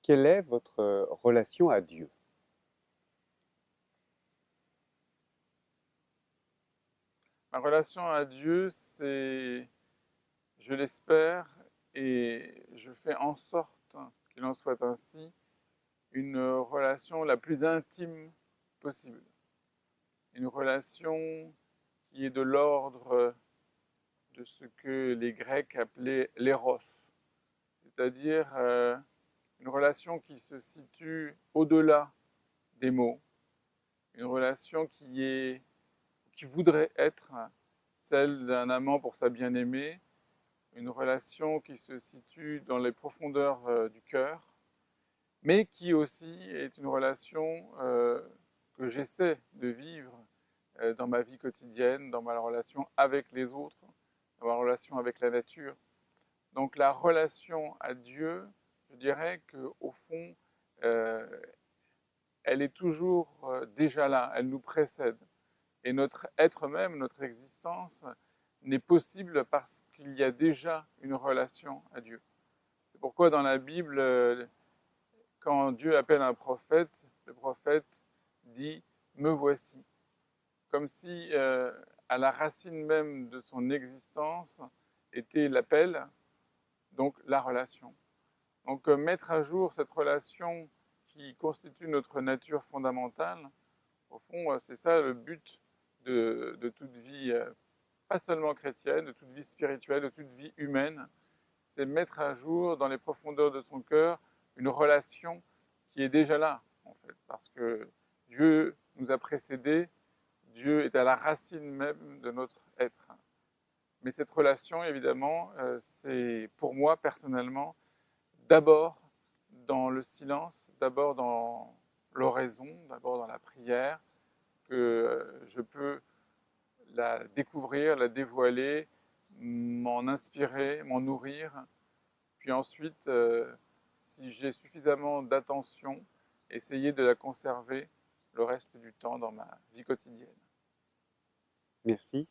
Quelle est votre relation à Dieu? Ma relation à Dieu, c'est, je l'espère, et je fais en sorte qu'il en soit ainsi, une relation la plus intime possible. Une relation qui est de l'ordre de ce que les Grecs appelaient l'éros, c'est-à-dire une relation qui se situe au-delà des mots, une relation qui voudrait être celle d'un amant pour sa bien-aimée, une relation qui se situe dans les profondeurs du cœur, mais qui aussi est une relation que j'essaie de vivre dans ma vie quotidienne, dans ma relation avec les autres, dans ma relation avec la nature. Donc la relation à Dieu, je dirais qu'au fond, euh, elle est toujours déjà là, elle nous précède. Et notre être même, notre existence, n'est possible parce qu'il y a déjà une relation à Dieu. C'est pourquoi dans la Bible, quand Dieu appelle un prophète, le prophète dit me voici, comme si à la racine même de son existence était l'appel, donc la relation. Donc mettre à jour cette relation qui constitue notre nature fondamentale, au fond, c'est ça le but de toute vie, pas seulement chrétienne, de toute vie spirituelle, de toute vie humaine, c'est mettre à jour dans les profondeurs de son cœur une relation qui est déjà là, en fait, parce que Dieu nous a précédés, Dieu est à la racine même de notre être. Mais cette relation, évidemment, c'est pour moi personnellement, d'abord dans le silence, d'abord dans l'oraison, d'abord dans la prière, que je peux la découvrir, la dévoiler, m'en inspirer, m'en nourrir, puis ensuite, si j'ai suffisamment d'attention, essayer de la conserver le reste du temps dans ma vie quotidienne. Merci.